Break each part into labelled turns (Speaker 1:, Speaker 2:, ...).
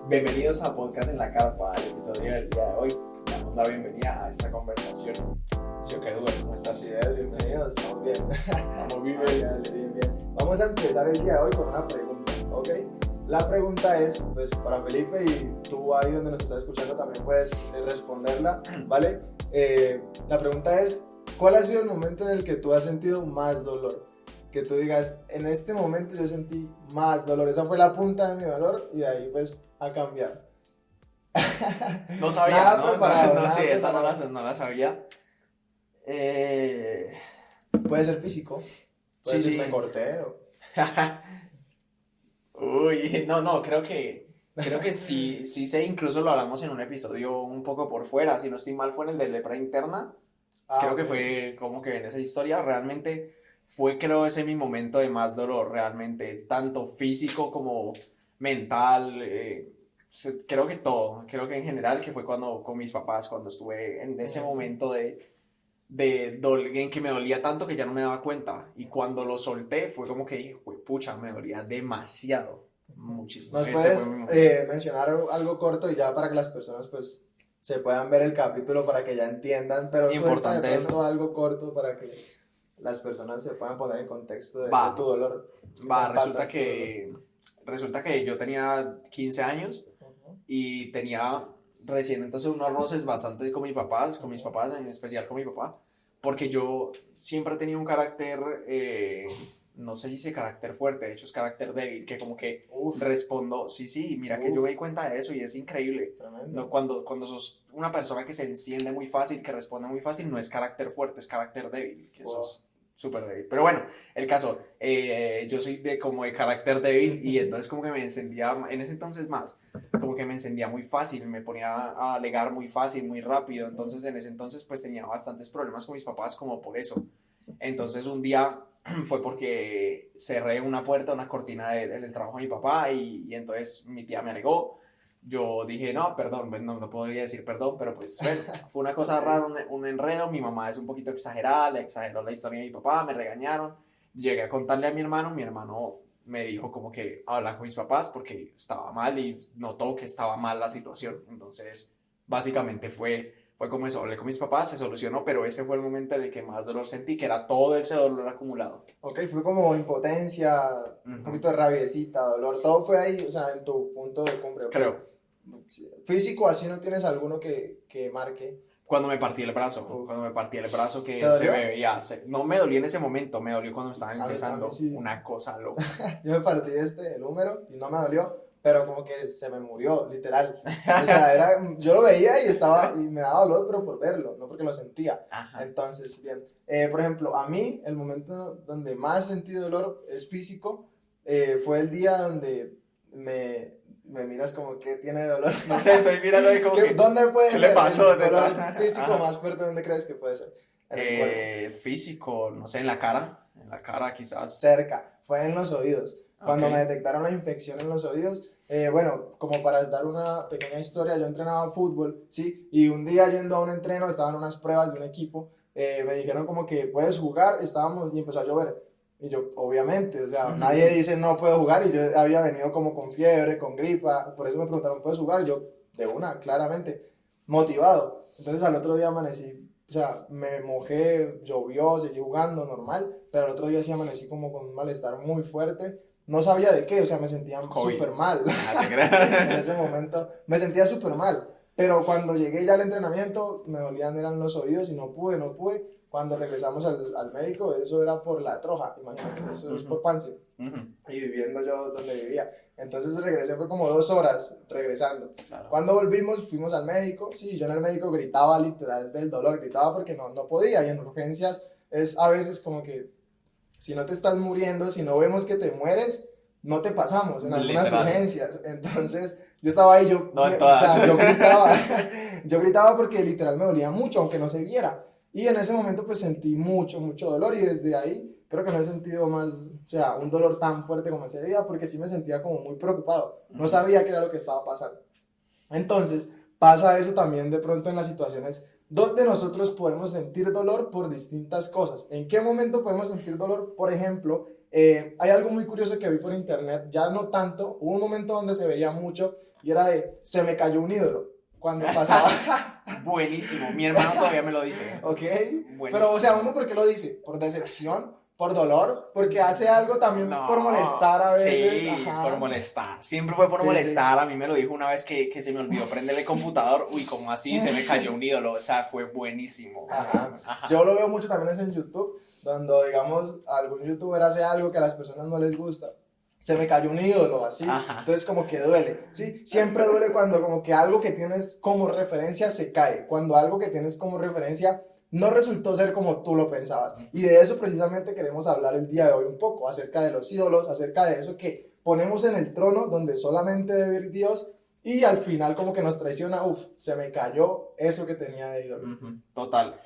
Speaker 1: Bienvenidos a Podcast en la Carpa, el episodio del día de hoy. Le damos la bienvenida a esta conversación. Yo que dudo, ¿cómo estás?
Speaker 2: Así es, bienvenidos, estamos bien.
Speaker 1: Estamos muy bien.
Speaker 2: Vamos a empezar el día de hoy con una pregunta, ¿ok? La pregunta es, pues para Felipe y tú ahí donde nos estás escuchando también puedes responderla, ¿vale? La pregunta es, ¿cuál ha sido el momento en el que tú has sentido más dolor? Que tú digas, en este momento yo sentí más dolor, esa fue la punta de mi dolor y de ahí pues a cambiar.
Speaker 1: No sabía,
Speaker 2: Nada
Speaker 1: ¿no?
Speaker 2: preparado,
Speaker 1: No,
Speaker 2: nada
Speaker 1: sí, esa
Speaker 2: preparado.
Speaker 1: no la sabía.
Speaker 2: Puede ser físico, puede
Speaker 1: Sí,
Speaker 2: ser
Speaker 1: sí.
Speaker 2: me corté o...
Speaker 1: Uy, no, creo que sí sé, incluso lo hablamos en un episodio un poco por fuera, si no estoy mal fue en el de lepra interna. Creo que
Speaker 2: ok.
Speaker 1: fue como que en esa historia realmente fue, creo, ese mi momento de más dolor, realmente, tanto físico como mental, creo que todo, creo que en general que fue cuando con mis papás, cuando estuve en ese
Speaker 2: Ujú.
Speaker 1: momento en que me dolía tanto que ya no me daba cuenta, y cuando lo solté fue como que dije, pucha, me dolía demasiado, muchísimo,
Speaker 2: ¿Nos
Speaker 1: ese fue
Speaker 2: puedes
Speaker 1: mi momento.
Speaker 2: mencionar algo corto y ya para que las personas pues se puedan ver el capítulo para que ya entiendan, pero suelta de
Speaker 1: Importante
Speaker 2: pronto
Speaker 1: eso.
Speaker 2: algo corto para que las personas se puedan poner en contexto de tu
Speaker 1: Va,
Speaker 2: dolor, que
Speaker 1: va,
Speaker 2: compartan tu dolor?
Speaker 1: resulta que yo tenía 15 años
Speaker 2: Ujú,
Speaker 1: y tenía recién entonces unos roces bastante con mis
Speaker 2: ujú.
Speaker 1: papás, en especial con mi papá, porque yo siempre he tenido un carácter, no sé si dice carácter fuerte, de hecho es carácter débil, que como que
Speaker 2: Uf,
Speaker 1: respondo, sí, mira que yo me
Speaker 2: uf,
Speaker 1: di cuenta de eso y es increíble. No,
Speaker 2: tremendo.
Speaker 1: cuando sos una persona que se enciende muy fácil, que responde muy fácil, no es carácter fuerte, es carácter débil, que
Speaker 2: Wow.
Speaker 1: sos súper débil. Pero bueno, el caso, yo soy de como de carácter débil y entonces como que me encendía, en ese entonces más, como que me encendía muy fácil, me ponía a alegar muy fácil, muy rápido, entonces en ese entonces pues tenía bastantes problemas con mis papás como por eso. Entonces un día fue porque cerré una puerta, una cortina del trabajo de mi papá y entonces mi tía me alegó. Yo dije, no, perdón, no podía decir perdón, pero pues bueno, fue una cosa
Speaker 2: Ok,
Speaker 1: rara, un enredo. Mi mamá es un poquito exagerada, le exageró la historia de mi papá, me regañaron. Llegué a contarle a mi hermano me dijo como que habla con mis papás porque estaba mal y notó que estaba mal la situación. Entonces, básicamente fue como eso, hablé con mis papás, se solucionó, pero ese fue el momento en el que más dolor sentí, que era todo ese dolor acumulado.
Speaker 2: ok, fue como impotencia, un
Speaker 1: Ujú.
Speaker 2: poquito de rabiecita, dolor, todo fue ahí, o sea, en tu punto de cumbre, ok.
Speaker 1: Creo,
Speaker 2: Sí, físico, así no tienes alguno que marque. Uf,
Speaker 1: cuando me partí el brazo
Speaker 2: ¿te
Speaker 1: que se me
Speaker 2: dolió?
Speaker 1: veía, no me dolió en ese momento, me dolió cuando estaba
Speaker 2: A mí
Speaker 1: empezando,
Speaker 2: sí,
Speaker 1: una cosa loca.
Speaker 2: yo me partí el húmero y no me dolió, pero como que se me murió, literal. O sea, yo lo veía y estaba, y me daba dolor, pero por verlo, no porque lo sentía.
Speaker 1: Ajá.
Speaker 2: Entonces, bien. Por ejemplo, a mí, el momento donde más sentí dolor es físico, fue el día donde me miras como que tiene dolor.
Speaker 1: No sé, estoy mirando ahí como que,
Speaker 2: ¿Dónde puede
Speaker 1: ¿qué le
Speaker 2: ser
Speaker 1: pasó?
Speaker 2: el dolor físico
Speaker 1: Ajá.
Speaker 2: más fuerte? ¿Dónde crees que puede ser? En el cuerpo.
Speaker 1: Físico, no sé, en la cara quizás.
Speaker 2: Cerca, fue en los oídos.
Speaker 1: Ok,
Speaker 2: Cuando me detectaron la infección en los oídos, bueno, como para dar una pequeña historia, yo entrenaba fútbol, ¿sí? Y un día yendo a un entreno, estaban unas pruebas de un equipo, me dijeron como que puedes jugar, estábamos y empezó a llover. Y yo, obviamente, o sea, nadie dice no puedo jugar y yo había venido como con fiebre, con gripa, por eso me preguntaron, ¿puedes jugar? Yo, de una, claramente, motivado. Entonces al otro día amanecí, o sea, me mojé, llovió, seguí jugando normal, pero al otro día sí amanecí como con un malestar muy fuerte. No sabía de qué, o sea, me sentía
Speaker 1: COVID.
Speaker 2: súper mal.
Speaker 1: Nada, te
Speaker 2: En
Speaker 1: creas.
Speaker 2: ese momento me sentía súper mal. Pero cuando llegué ya al entrenamiento, me dolían eran los oídos y no pude. Cuando regresamos al médico, eso era por la troja, imagínate, eso es
Speaker 1: Ujú,
Speaker 2: por Pance.
Speaker 1: ujú,
Speaker 2: Y viviendo yo donde vivía. Entonces regresé, fue como 2 horas regresando.
Speaker 1: claro.
Speaker 2: Cuando volvimos, fuimos al médico. Sí, yo en el médico gritaba literal del dolor, gritaba porque no podía. Y en urgencias es a veces como que si no te estás muriendo, si no vemos que te mueres, no te pasamos en algunas
Speaker 1: Literal.
Speaker 2: urgencias. Entonces yo estaba ahí,
Speaker 1: No en
Speaker 2: o
Speaker 1: todas.
Speaker 2: sea, yo gritaba, yo gritaba porque literal me dolía mucho, aunque no se viera. Y en ese momento pues sentí mucho dolor y desde ahí creo que no he sentido más, o sea, un dolor tan fuerte como ese día porque sí me sentía como muy preocupado. No
Speaker 1: Ujú.
Speaker 2: sabía qué era lo que estaba pasando. Entonces, pasa eso también de pronto en las situaciones donde nosotros podemos sentir dolor por distintas cosas. ¿En qué momento podemos sentir dolor? Por ejemplo, hay algo muy curioso que vi por internet, ya no tanto, hubo un momento donde se veía mucho y era de, se me cayó un ídolo, cuando pasaba.
Speaker 1: Buenísimo, mi hermano todavía me lo dice.
Speaker 2: Ok,
Speaker 1: Buenísimo.
Speaker 2: pero o sea, ¿uno por qué lo dice? ¿Por decepción? ¿Por dolor? Porque hace algo también
Speaker 1: No,
Speaker 2: por molestar a veces.
Speaker 1: sí,
Speaker 2: Ajá.
Speaker 1: por molestar. Siempre fue por
Speaker 2: Sí,
Speaker 1: molestar. A mí me lo dijo una vez que se me olvidó prenderle el computador. Uy, como así, se me cayó un ídolo. O sea, fue buenísimo.
Speaker 2: Ajá.
Speaker 1: Ajá.
Speaker 2: Yo lo veo mucho también es en YouTube, cuando digamos algún youtuber hace algo que a las personas no les gusta. Se me cayó un ídolo, así.
Speaker 1: Ajá.
Speaker 2: Entonces como que duele, ¿sí? Siempre duele cuando como que algo que tienes como referencia se cae. Cuando algo que tienes como referencia no resultó ser como tú lo pensabas. Y de eso precisamente queremos hablar el día de hoy un poco, acerca de los ídolos, acerca de eso que ponemos en el trono donde solamente debe ir Dios y al final como que nos traiciona, se me cayó eso que tenía de ídolo.
Speaker 1: Total.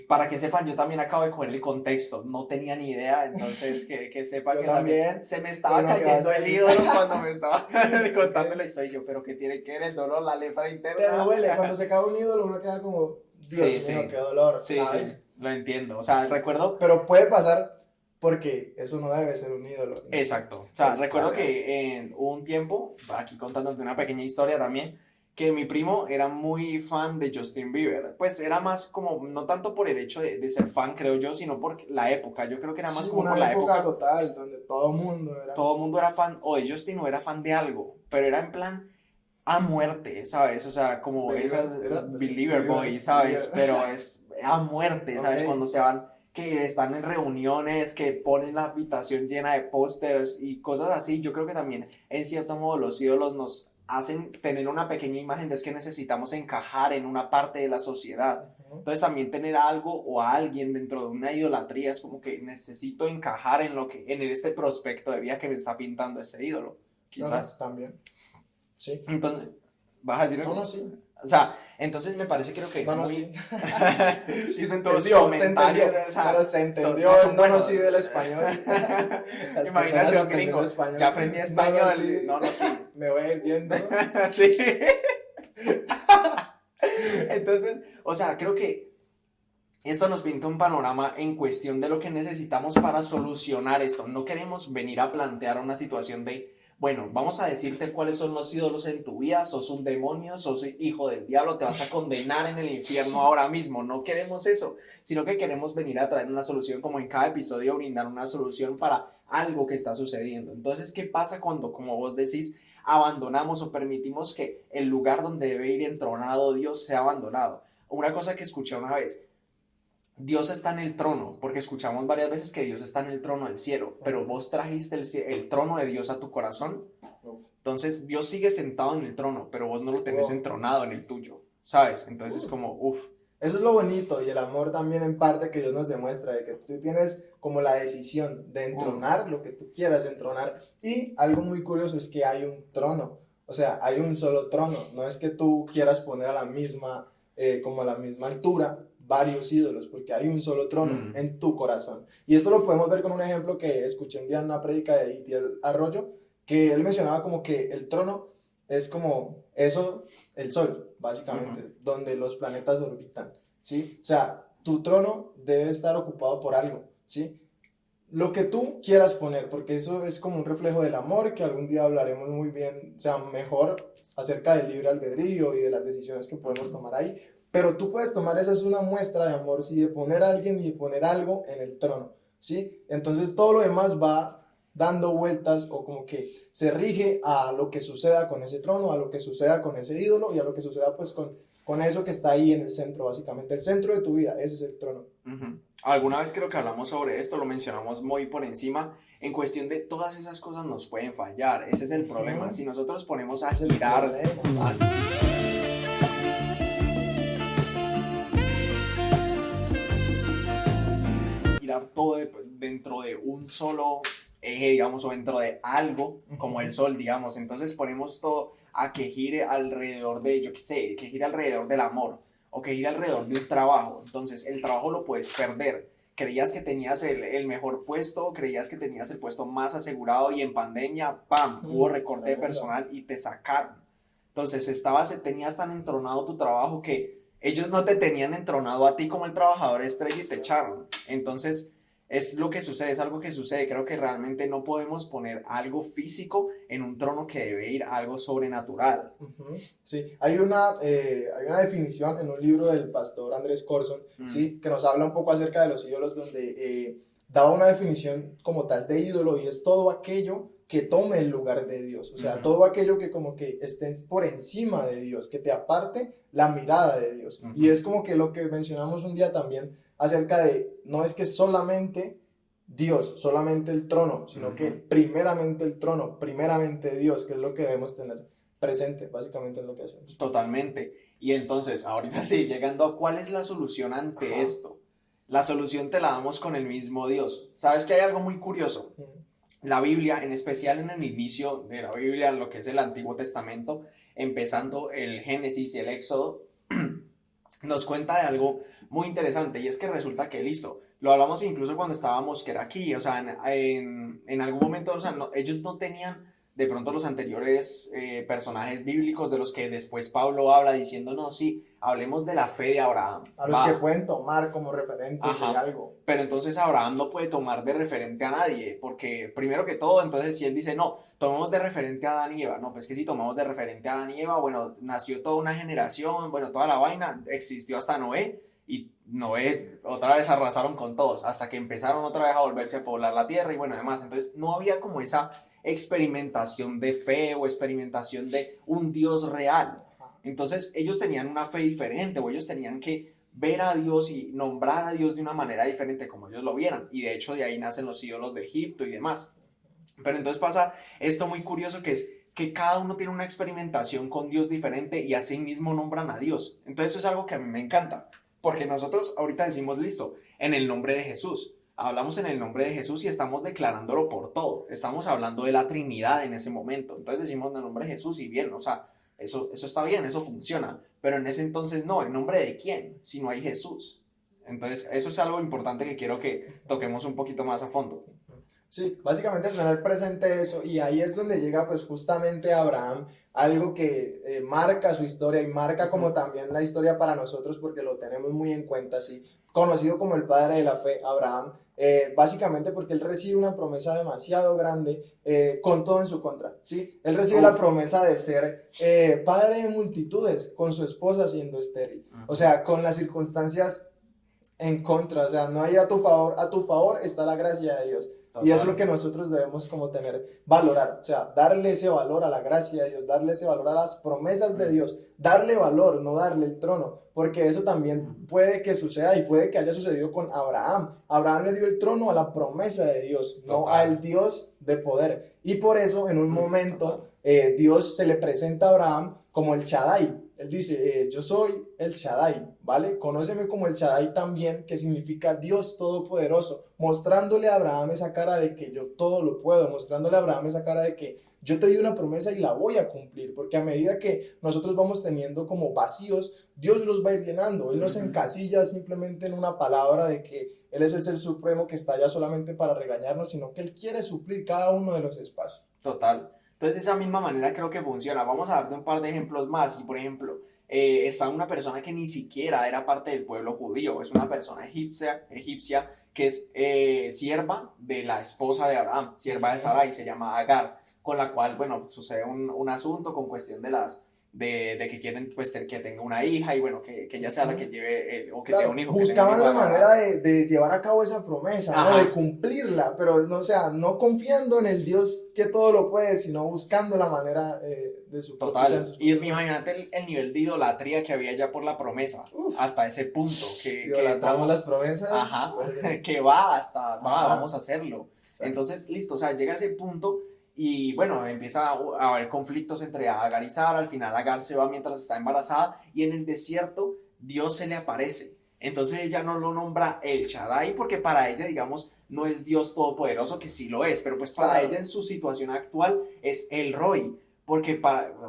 Speaker 1: Para que sepan, yo también acabo de coger el contexto, no tenía ni idea, entonces que sepan
Speaker 2: Yo
Speaker 1: que también se me estaba
Speaker 2: Bueno, ¿qué
Speaker 1: cayendo
Speaker 2: vas a
Speaker 1: el
Speaker 2: decir?
Speaker 1: ídolo cuando me estaba contando la historia. Yo, pero que tiene que ver el dolor, la lepra
Speaker 2: Te
Speaker 1: interna.
Speaker 2: duele, cuando se cae un ídolo uno queda como, Dios
Speaker 1: Sí,
Speaker 2: mío,
Speaker 1: sí.
Speaker 2: qué dolor,
Speaker 1: Sí,
Speaker 2: ¿sabes?
Speaker 1: sí, lo entiendo. O sea, recuerdo.
Speaker 2: Pero puede pasar porque eso no debe ser un ídolo.
Speaker 1: Exacto. O sea,
Speaker 2: Está
Speaker 1: recuerdo
Speaker 2: bien.
Speaker 1: que en un tiempo, aquí contándote una pequeña historia también, que mi primo era muy fan de Justin Bieber. Pues era más como, no tanto por el hecho de ser fan, creo yo, sino por la época. Yo creo que era más
Speaker 2: Sí,
Speaker 1: como por
Speaker 2: una
Speaker 1: la
Speaker 2: época
Speaker 1: época.
Speaker 2: total donde todo mundo era.
Speaker 1: Todo el mundo era fan o de Justin o era fan de algo, pero era en plan a muerte, ¿sabes? O sea, como
Speaker 2: Believer,
Speaker 1: esas
Speaker 2: era
Speaker 1: Believer Boy, ¿sabes?
Speaker 2: Believer.
Speaker 1: Pero es a muerte, ¿sabes?
Speaker 2: Ok.
Speaker 1: Cuando se van, que están en reuniones, que ponen la habitación llena de pósters y cosas así. Yo creo que también, en cierto modo, los ídolos nos hacen tener una pequeña imagen de es que necesitamos encajar en una parte de la sociedad. Entonces también tener algo o a alguien dentro de una idolatría es como que necesito encajar en lo que, en este prospecto de vida que me está pintando este ídolo,
Speaker 2: No, no,
Speaker 1: quizás.
Speaker 2: también. Sí.
Speaker 1: Entonces, ¿vas a decir
Speaker 2: No,
Speaker 1: algo?
Speaker 2: no, sí.
Speaker 1: O sea, entonces me parece creo que
Speaker 2: No, no,
Speaker 1: muy...
Speaker 2: sí.
Speaker 1: Dicen todos
Speaker 2: Entendió,
Speaker 1: comentarios,
Speaker 2: se entendió,
Speaker 1: o sea,
Speaker 2: pero se entendió
Speaker 1: no son
Speaker 2: el no, no,
Speaker 1: buenos.
Speaker 2: sí del español. Las
Speaker 1: Imagínate
Speaker 2: personas
Speaker 1: un
Speaker 2: aprendiendo
Speaker 1: gringo,
Speaker 2: español.
Speaker 1: ya aprendí
Speaker 2: No,
Speaker 1: español,
Speaker 2: no, sí.
Speaker 1: no, no, sí.
Speaker 2: Me voy a ir yendo.
Speaker 1: Sí. Entonces, o sea, creo que esto nos pinta un panorama en cuestión de lo que necesitamos para solucionar esto. No queremos venir a plantear una situación de, bueno, vamos a decirte cuáles son los ídolos en tu vida, sos un demonio, sos hijo del diablo, te vas a condenar en el infierno ahora mismo. No queremos eso, sino que queremos venir a traer una solución, como en cada episodio, brindar una solución para algo que está sucediendo. Entonces, ¿qué pasa cuando, como vos decís, abandonamos o permitimos que el lugar donde debe ir entronado Dios sea abandonado? Una cosa que escuché una vez: Dios está en el trono, porque escuchamos varias veces que Dios está en el trono del cielo, pero vos trajiste el trono de Dios a tu corazón. Entonces Dios sigue sentado en el trono, pero vos no lo tenés entronado en el tuyo, ¿sabes? Entonces es como,
Speaker 2: Eso es lo bonito y el amor también en parte que Dios nos demuestra, de que tú tienes como la decisión de entronar lo que tú quieras entronar. Y algo muy curioso es que hay un trono, o sea, hay un solo trono, no es que tú quieras poner a la misma, como a la misma altura varios ídolos, porque hay un solo trono en tu corazón. Y esto lo podemos ver con un ejemplo que escuché un día en una prédica de Itiel Arroyo, que él mencionaba como que el trono es como eso, el sol, básicamente, donde los planetas orbitan, ¿sí? O sea, tu trono debe estar ocupado por algo, ¿sí? Lo que tú quieras poner, porque eso es como un reflejo del amor, que algún día hablaremos muy bien, o sea, mejor acerca del libre albedrío y de las decisiones que podemos tomar ahí, pero tú puedes tomar, esa es una muestra de amor, ¿sí? De poner a alguien y de poner algo en el trono, ¿sí? Entonces todo lo demás va dando vueltas o como que se rige a lo que suceda con ese trono, a lo que suceda con ese ídolo y a lo que suceda pues con eso que está ahí en el centro, básicamente, el centro de tu vida, ese es el trono.
Speaker 1: Alguna vez creo que hablamos sobre esto, lo mencionamos muy por encima, en cuestión de todas esas cosas nos pueden fallar, ese es el problema. Si nosotros ponemos a girar... girar todo dentro de un solo eje, digamos, o dentro de algo como el sol, digamos, entonces ponemos todo a que gire alrededor de, yo qué sé, que gire alrededor del amor o que gire alrededor de un trabajo. Entonces el trabajo lo puedes perder. Creías que tenías el mejor puesto, creías que tenías el puesto más asegurado y en pandemia, ¡pam!, hubo recorte de personal y te sacaron. Entonces tenías tan entronado tu trabajo que ellos no te tenían entronado a ti como el trabajador estrella y te echaron. Entonces es lo que sucede, es algo que sucede. Creo que realmente no podemos poner algo físico en un trono que debe ir a algo sobrenatural.
Speaker 2: Ujú. Sí, hay una definición en un libro del pastor Andrés Corson, ¿sí? Que nos habla un poco acerca de los ídolos, donde da una definición como tal de ídolo, y es todo aquello que tome el lugar de Dios, o sea, todo aquello que como que esté por encima de Dios, que te aparte la mirada de Dios. Y es como que lo que mencionamos un día también acerca de, no es que solamente Dios, solamente el trono, sino que primeramente el trono, primeramente Dios, que es lo que debemos tener presente, básicamente es lo que hacemos.
Speaker 1: Totalmente. Y entonces, ahorita sí, llegando a cuál es la solución ante
Speaker 2: Ajá.
Speaker 1: esto. La solución te la damos con el mismo Dios. ¿Sabes que hay algo muy curioso? La Biblia, en especial en el inicio de la Biblia, lo que es el Antiguo Testamento, empezando el Génesis y el Éxodo, nos cuenta de algo muy interesante, y es que resulta que, listo, lo hablamos incluso cuando estábamos, que era aquí, o sea, en algún momento, o sea, ellos no tenían de pronto los anteriores personajes bíblicos de los que después Pablo habla diciendo, no, sí, hablemos de la fe de Abraham.
Speaker 2: A los que pueden tomar como referentes de algo.
Speaker 1: Pero entonces Abraham no puede tomar de referente a nadie, porque primero que todo, entonces si él dice, no, tomemos de referente a Adán y Eva, no, pues que si tomamos de referente a Adán y Eva, bueno, nació toda una generación, bueno, toda la vaina, existió hasta Noé, y Noé otra vez arrasaron con todos, hasta que empezaron otra vez a volverse a poblar la tierra, y bueno, además, entonces no había como esa experimentación de fe o experimentación de un Dios real. Entonces ellos tenían una fe diferente, o ellos tenían que ver a Dios y nombrar a Dios de una manera diferente como ellos lo vieran, y de hecho de ahí nacen los ídolos de Egipto y demás. Pero entonces pasa esto muy curioso, que es que cada uno tiene una experimentación con Dios diferente y así mismo nombran a Dios. Entonces eso es algo que a mí me encanta, porque nosotros ahorita decimos, listo, en el nombre de Jesús. Hablamos en el nombre de Jesús y estamos declarándolo por todo. Estamos hablando de la Trinidad en ese momento. Entonces decimos en el nombre de Jesús y bien, o sea, eso está bien, eso funciona. Pero en ese entonces no, ¿en nombre de quién? Si no hay Jesús. Entonces eso es algo importante que quiero que toquemos un poquito más a fondo.
Speaker 2: Sí, básicamente tener presente eso, y ahí es donde llega pues justamente Abraham, algo que marca su historia y marca como también la historia para nosotros, porque lo tenemos muy en cuenta, sí, conocido como el padre de la fe, Abraham, básicamente porque él recibe una promesa demasiado grande, con todo en su contra, ¿sí? Él recibe la promesa de ser padre de multitudes, con su esposa siendo estéril, o sea, con las circunstancias en contra, o sea, no hay a tu favor está la gracia de Dios. Y es lo que nosotros debemos como tener, valorar, o sea, darle ese valor a la gracia de Dios, darle ese valor a las promesas de Dios, darle valor, no darle el trono, porque eso también puede que suceda y puede que haya sucedido con Abraham. Abraham le dio el trono a la promesa de Dios, no al Dios de poder. Y por eso en un momento Dios se le presenta a Abraham como el Shaddai. Él dice, yo soy el Shaddai, ¿vale? Conóceme como el Shaddai también, que significa Dios Todopoderoso, mostrándole a Abraham esa cara de que yo todo lo puedo, mostrándole a Abraham esa cara de que yo te di una promesa y la voy a cumplir, porque a medida que nosotros vamos teniendo como vacíos, Dios los va a ir llenando. Él no se encasilla simplemente en una palabra de que Él es el ser supremo que está allá solamente para regañarnos, sino que Él quiere suplir cada uno de los espacios.
Speaker 1: Total. Entonces de esa misma manera creo que funciona. Vamos a darte un par de ejemplos más. Y por ejemplo, está una persona que ni siquiera era parte del pueblo judío. Es una persona egipcia que es sierva de la esposa de Abraham, sierva de Sarai, se llama Agar, con la cual, bueno, sucede un asunto con cuestión de que quieren pues que tenga una hija, y bueno, que ella sea la que lleve o que
Speaker 2: Claro,
Speaker 1: tenga un hijo.
Speaker 2: buscaban la manera de llevar a cabo esa promesa, ¿no? De cumplirla, pero no, o sea, no confiando en el Dios que todo lo puede, sino buscando la manera de su
Speaker 1: Total. Y imagínate el nivel de idolatría que había ya por la promesa.
Speaker 2: Uf,
Speaker 1: hasta ese punto
Speaker 2: idolatramos las promesas.
Speaker 1: Que va hasta vamos a hacerlo.
Speaker 2: Exacto.
Speaker 1: Entonces, listo, o sea, llega a ese punto y bueno, empieza a haber conflictos entre Agar y Sara. Al final Agar se va mientras está embarazada, y en el desierto Dios se le aparece. Entonces ella no lo nombra el Shaddai, porque para ella, digamos, no es Dios todopoderoso, que sí lo es, pero pues para ella en su situación actual es el Roy, porque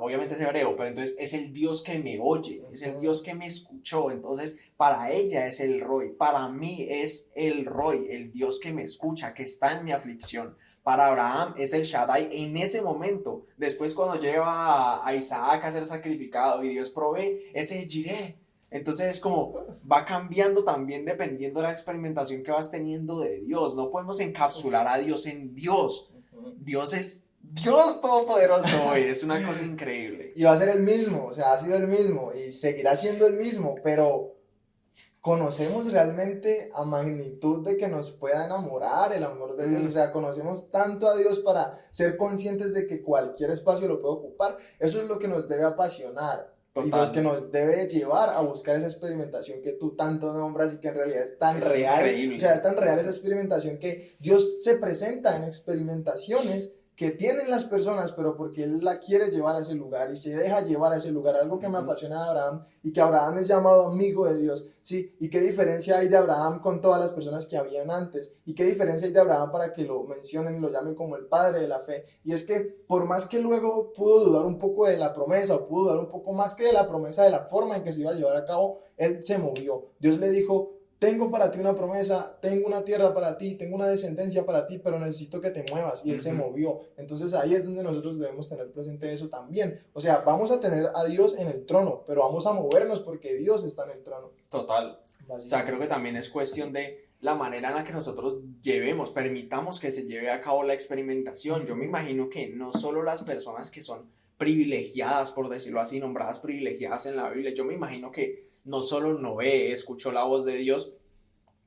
Speaker 1: obviamente es hebreo, pero entonces es el Dios que me oye, es el Dios que me escuchó. Entonces para ella es el Roy, para mí es el Roy, el Dios que me escucha, que está en mi aflicción. Para Abraham es el Shaddai en ese momento. Después, cuando lleva a Isaac a ser sacrificado y Dios provee, es el Jireh. Entonces es como va cambiando también dependiendo de la experimentación que vas teniendo de Dios. No podemos encapsular a Dios en Dios. Dios es Dios todopoderoso, güey. Es una cosa increíble.
Speaker 2: Y va a ser el mismo, o sea, ha sido el mismo y seguirá siendo el mismo, pero conocemos realmente a magnitud de que nos pueda enamorar el amor de Dios, o sea, conocemos tanto a Dios para ser conscientes de que cualquier espacio lo puede ocupar. Eso es lo que nos debe apasionar. Total. Y los que nos debe llevar a buscar esa experimentación que tú tanto nombras y que en realidad es tan real. Increíble. O sea, es tan real esa experimentación que Dios se presenta en experimentaciones que tienen las personas, pero porque Él la quiere llevar a ese lugar y se deja llevar a ese lugar. Algo que me apasiona de Abraham y que Abraham es llamado amigo de Dios, ¿sí? Y qué diferencia hay de Abraham con todas las personas que habían antes, y qué diferencia hay de Abraham para que lo mencionen y lo llamen como el padre de la fe. Y es que por más que luego pudo dudar un poco de la promesa, o pudo dudar un poco más que de la promesa, de la forma en que se iba a llevar a cabo, él se movió. Dios le dijo: tengo para ti una promesa, tengo una tierra para ti, tengo una descendencia para ti, pero necesito que te muevas. Y él se movió. Entonces ahí es donde nosotros debemos tener presente eso también. O sea, vamos a tener a Dios en el trono, pero vamos a movernos porque Dios está en el trono.
Speaker 1: Total. O sea, creo que también es cuestión de la manera en la que nosotros permitamos que se lleve a cabo la experimentación. Yo me imagino que no solo las personas que son privilegiadas, por decirlo así, nombradas privilegiadas en la Biblia, yo me imagino que no solo Noé escuchó la voz de Dios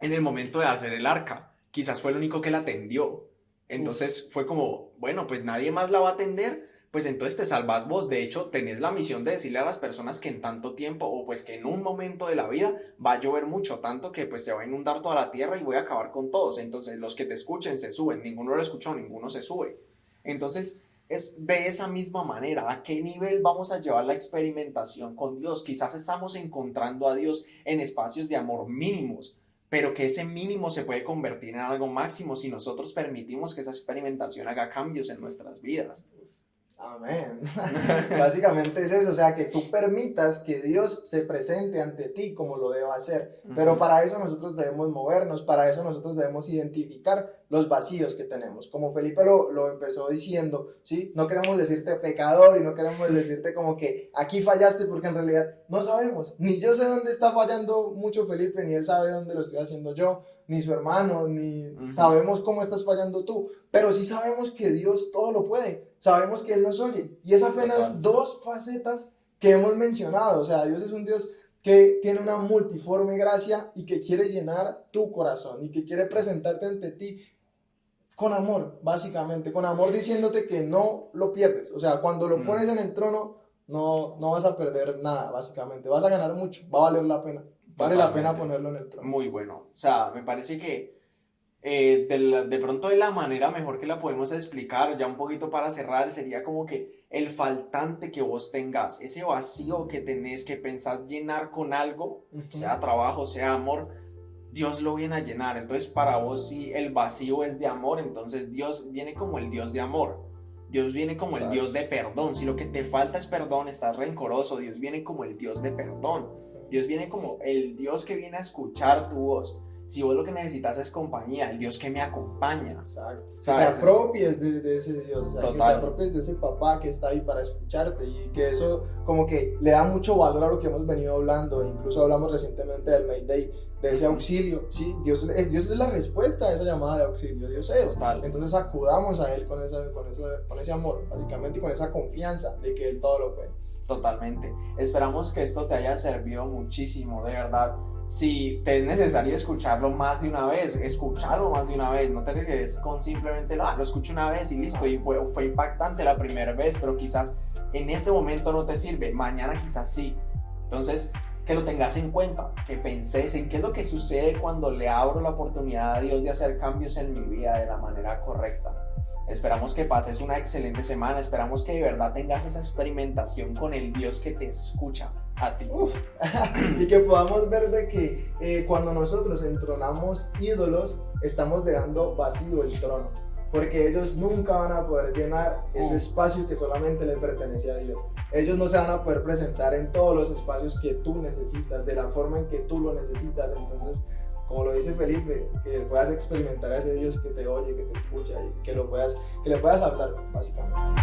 Speaker 1: en el momento de hacer el arca, quizás fue el único que la atendió. Entonces fue como, bueno, pues nadie más la va a atender, pues entonces te salvas vos. De hecho, tenés la misión de decirle a las personas que en tanto tiempo, o pues que en un momento de la vida va a llover mucho, tanto que pues se va a inundar toda la tierra y voy a acabar con todos. Entonces los que te escuchen se suben, ninguno lo escuchó, ninguno se sube. Entonces es de esa misma manera, ¿a qué nivel vamos a llevar la experimentación con Dios? Quizás estamos encontrando a Dios en espacios de amor mínimos, pero que ese mínimo se puede convertir en algo máximo si nosotros permitimos que esa experimentación haga cambios en nuestras vidas.
Speaker 2: Amén. Básicamente es eso, o sea, que tú permitas que Dios se presente ante ti como lo deba hacer, pero para eso nosotros debemos movernos, para eso nosotros debemos identificar los vacíos que tenemos, como Felipe lo empezó diciendo, ¿sí? No queremos decirte pecador y no queremos decirte como que aquí fallaste, porque en realidad no sabemos, ni yo sé dónde está fallando mucho Felipe, ni él sabe dónde lo estoy haciendo yo, ni su hermano, ni sabemos cómo estás fallando tú, pero sí sabemos que Dios todo lo puede, sabemos que Él nos oye, y es apenas dos facetas que hemos mencionado. O sea, Dios es un Dios que tiene una multiforme gracia y que quiere llenar tu corazón y que quiere presentarte ante ti con amor, básicamente, con amor, diciéndote que no lo pierdes. O sea, cuando lo pones en el trono, no vas a perder nada, básicamente, vas a ganar mucho, va a valer la pena, vale la pena ponerlo en el trono.
Speaker 1: Muy bueno, o sea, me parece que de pronto de la manera mejor que la podemos explicar, ya un poquito para cerrar, sería como que el faltante que vos tengas, ese vacío que tenés, que pensás llenar con algo, sea trabajo, sea amor, Dios lo viene a llenar. Entonces para vos, si el vacío es de amor, entonces Dios viene como el Dios de amor, Dios viene como el Dios de perdón. Si lo que te falta es perdón, estás rencoroso, Dios viene como el Dios de perdón, Dios viene como el Dios que viene a escuchar tu voz. Si vos lo que necesitas es compañía, el Dios que me acompaña.
Speaker 2: Exacto. Que te apropies de ese Dios, o sea, que te apropies de ese papá que está ahí para escucharte, y que eso como que le da mucho valor a lo que hemos venido hablando. Incluso hablamos recientemente del Mayday, de ese auxilio, ¿sí? Dios es la respuesta a esa llamada de auxilio, Dios es. Total. Entonces acudamos a Él con ese amor, básicamente, y con esa confianza de que Él todo lo puede.
Speaker 1: Totalmente. Esperamos que esto te haya servido muchísimo, de verdad. Si te es necesario escucharlo más de una vez, escucharlo más de una vez, no te quedes con simplemente lo escucho una vez y listo, y fue impactante la primera vez, pero quizás en este momento no te sirve, mañana quizás sí. Entonces, que lo tengas en cuenta, que penses en qué es lo que sucede cuando le abro la oportunidad a Dios de hacer cambios en mi vida de la manera correcta. Esperamos que pases una excelente semana, esperamos que de verdad tengas esa experimentación con el Dios que te escucha a ti.
Speaker 2: Y que podamos ver de que cuando nosotros entronamos ídolos, estamos dejando vacío el trono, porque ellos nunca van a poder llenar ese espacio que solamente le pertenece a Dios. Ellos no se van a poder presentar en todos los espacios que tú necesitas, de la forma en que tú lo necesitas. Entonces, como lo dice Felipe, que puedas experimentar a ese Dios que te oye, que te escucha, y que le puedas hablar, básicamente.